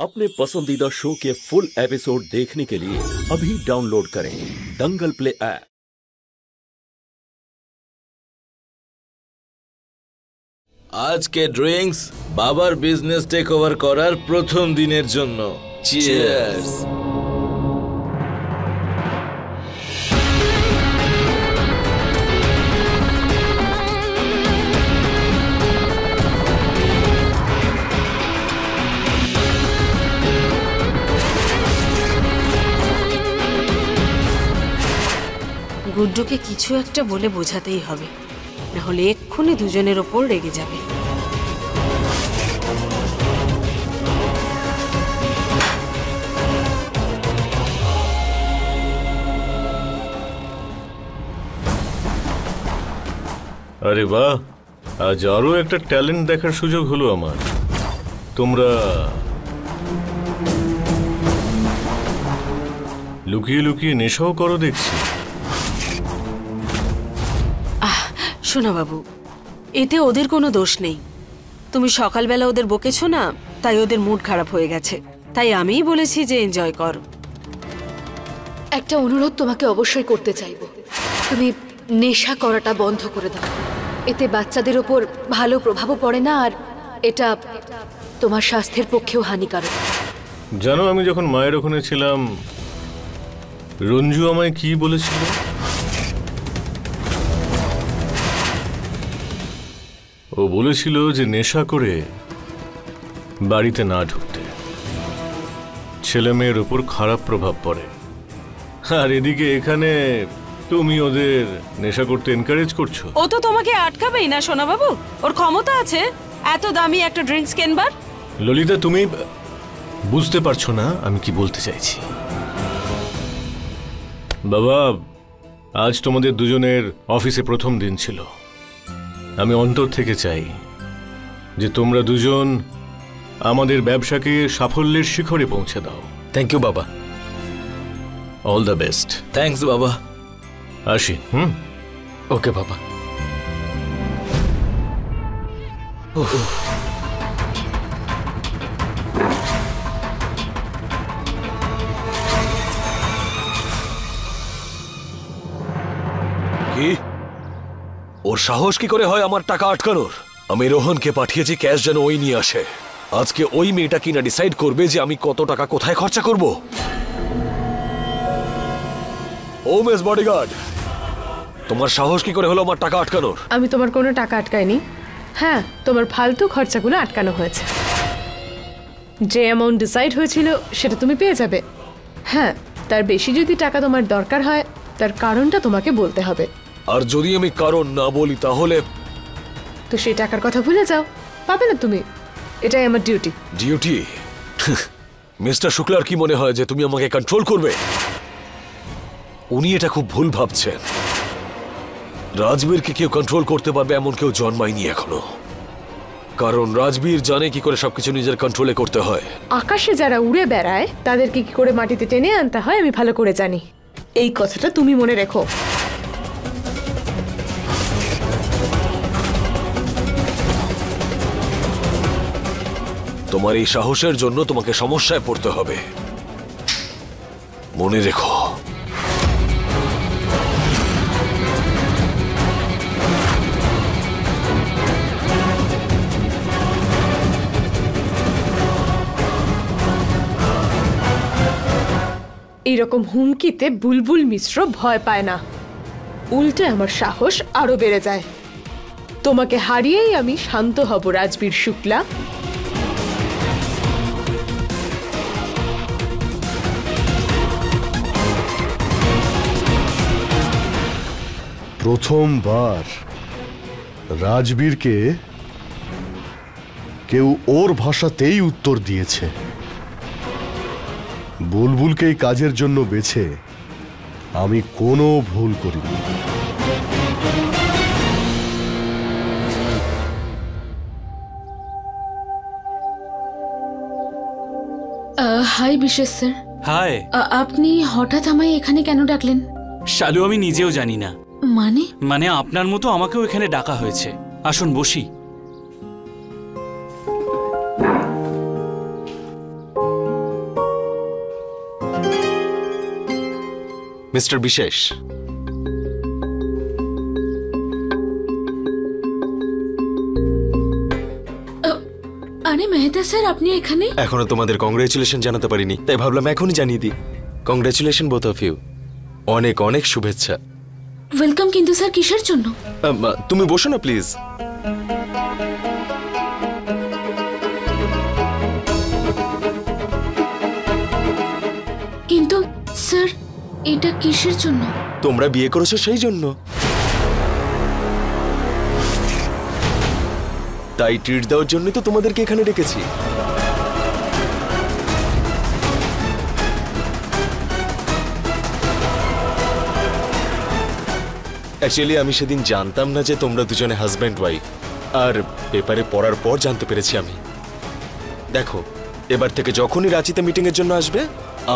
अपने पसंदीदा शो के फुल एपिसोड देखने के लिए अभी डाउनलोड करें दंगल प्ले ऐप। आज के ड्रिंक्स बाबार बिजनेस टेक ओवर करार प्रथम दिनेर जन्नो। चियर्स। গুড্ডুকে কিছু একটা বলে বোঝাতেই হবে, না হলে এক্ষুনি দুজনের ওপর রেগে যাবে। আরে বাহ, আজ আরো একটা ট্যালেন্ট দেখার সুযোগ হলো আমার। তোমরা লুকিয়ে লুকিয়ে নেশাও করো দেখছি। শোনা বাবু, এতে ওদের কোনো দোষ নেই। তুমি সকালবেলা ওদের বকেছো না, তাই ওদের মুড খারাপ হয়ে গেছে। তাই আমিই বলেছি যে এনজয় করো। একটা অনুরোধ তোমাকে অবশ্যই করতে চাইবো, তুমি নেশা করাটা বন্ধ করে দাও। এতে বাচ্চাদের ওপর ভালো প্রভাবও পড়ে না, আর এটা তোমার স্বাস্থ্যের পক্ষেও হানিকারক। জানো, আমি যখন মায়ের ওখানে ছিলাম, রঞ্জু আমায় কি বলেছিল? ও বলেছিল যে নেশা করে বাড়িতে না ঢুকতে, ছেলে মেয়ের উপর খারাপ প্রভাব পড়ে। আর এদিকে এখানে তুমি ওদের নেশা করতে এনকারেজ করছো। ও তো তোমাকে আটকাবেই না সোনা বাবু, ওর ক্ষমতা আছে এত দামি একটা ড্রিঙ্কস কেনবার। ললিতা, তুমি বুঝতে পারছো না আমি কি বলতে চাইছি। বাবা, আজ তোমাদের দুজনের অফিসে প্রথম দিন ছিল। আমি অন্তর থেকে চাই যে তোমরা দুজন আমাদের ব্যবসাকে সাফল্যের শিখরে পৌঁছে দাও। থ্যাংক ইউ বাবা। All the best. থ্যাঙ্কস বাবা। আসি। ওকে বাবা। কি ওর সাহস কি করে হয় আমার টাকা আটকানোর? আমি রোহনকে পাঠিয়েছি ক্যাশ যেন ওই নিয়ে আসে। আজকে ওই মেয়েটা কিনা ডিসাইড করবে যে আমি কত টাকা কোথায় খরচা করব। ও মিস বডিগার্ড, তোমার সাহস কি করে হলো আমার টাকা আটকানোর? আমি তোমার কোনো টাকা আটকাইনি। হ্যাঁ, তোমার ফালতু খরচাগুলো আটকানো হয়েছে। যে অ্যামাউন্ট ডিসাইড হয়েছিল সেটা তুমি পেয়ে যাবে। হ্যাঁ, তার বেশি যদি টাকা তোমার দরকার হয়, তার কারণটা তোমাকে বলতে হবে। আর যদি আমি কারণ না বলি তাহলে? তো সেই টাকার কথা ভুলে যাও, পাবে না তুমি। এটাই আমার ডিউটি। ডিউটি? মিস্টার শুক্লার কি মনে হয় যে তুমি আমাকে কন্ট্রোল করবে? উনি এটা খুব ভুল ভাবছেন। রাজবীরকে কেউ কন্ট্রোল করতে পারবে এমন কেউ জন্মায়নি এখনো। কারণ রাজবীর জানে কি করে সবকিছু নিজের কন্ট্রোলে করতে হয়। আকাশে যারা উড়ে বেড়ায় তাদেরকে কি করে মাটিতে টেনে আনতে হয় আমি ভালো করে জানি। এই কথাটা তুমি মনে রেখো। তোমার এই সাহসের জন্য তোমাকে সমস্যায় পড়তে হবে, মনে রেখো। এইরকম হুমকিতে বুলবুল মিশ্র ভয় পায় না, উল্টে আমার সাহস আরো বেড়ে যায়। তোমাকে হারিয়েই আমি শান্ত হব রাজবীর শুক্লা। প্রথমবার রাজবীরকে কেউ ওর ভাষাতেই উত্তর দিয়েছে। বুলবুলকে এই কাজের জন্য বেছে আমি কোনো ভুল করিনি। হাই বিশেষ স্যার। হাই। আপনি হঠাৎ আমায় এখানে কেন ডাকলেন? শালু, আমি নিজেও জানি না। মানে আপনার মতো আমাকেও এখানে ডাকা হয়েছে। আসুন বসি। মিস্টার বিশেষ। আরে মেহতা স্যার, আপনি এখানে? এখনো তোমাদের কংগ্রেচুলেশন জানাতে পারিনি, তাই ভাবলাম এখনই জানিয়ে দিই। Congratulation both of you. অনেক অনেক শুভেচ্ছা। ওয়েলকাম, কিন্তু স্যার কিসের জন্য? তুমি বসো না প্লিজ। কিন্তু স্যার, এটা কিসের জন্য? তোমরা বিয়ে করেছো সেই জন্য। তাই ট্রিট দেওয়ার জন্য তো তোমাদেরকে এখানে ডেকেছি। অ্যাকচুয়ালি আমি সেদিন জানতাম না যে তোমরা দুজনে হাজব্যান্ড ওয়াইফ, আর পেপারে পড়ার পর জানতে পেরেছি আমি। দেখো, এবার থেকে যখনই রাঁচিতে মিটিং এর জন্য আসবে,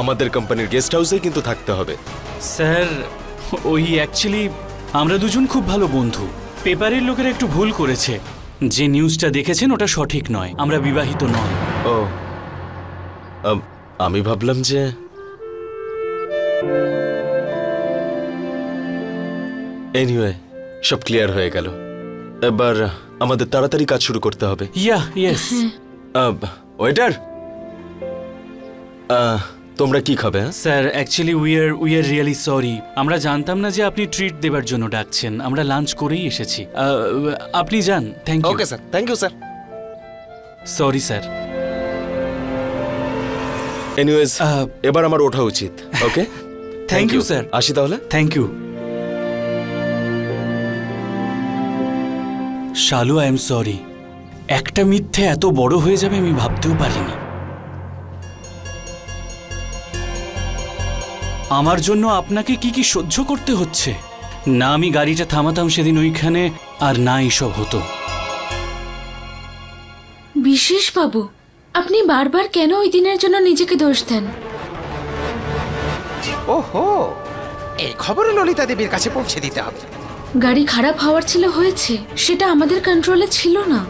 আমাদের কোম্পানির গেস্ট হাউসেই কিন্তু থাকতে হবে। স্যার, ওই অ্যাকচুয়ালি আমরা দুজন খুব ভালো বন্ধু। পেপারের লোকেরা একটু ভুল করেছে। যে নিউজটা দেখেছেন ওটা সঠিক নয়। আমরা বিবাহিত নয়। ও, আমি ভাবলাম যে এনিওয়ে, সব ক্লিয়ার হয়ে গেল। এবার আমাদের তাড়াতাড়ি কাজ শুরু করতে হবে। ইয়েস। ওয়েটার, তোমরা কি খাবে? Sir, actually we are really sorry. আমরা জানতাম না যে আপনি ট্রিট দেবার জন্য ডাকছেন। আমরা লাঞ্চ করেই এসেছি। আপনি যান। Thank you. Okay sir, thank you sir. Sorry sir. Anyways, এবার আমার ওঠা উচিত। Okay, thank you sir. আসি তাহলে। Thank you. Shalu, I am sorry. একটা মিথ্যে এত বড় হয়ে যাবে আমি ভাবতেও পারিনি। আমার জন্য আপনাকে কি কি সহ্য করতে হচ্ছে। না আমি গাড়িটা থামাতাম সেদিন ওইখানে, আর না এইসব হতো। বিশেষ বাবু, আপনি বারবার কেন ওই দিনের জন্য নিজেকে দোষ দেন? ওহো, এই খবর ললিতা দেবীর কাছে পৌঁছে দিতে হবে। গাড়ি খারাপ হওয়ার ছিল, হয়েছে, সেটা আমাদের কন্ট্রোলে ছিল না।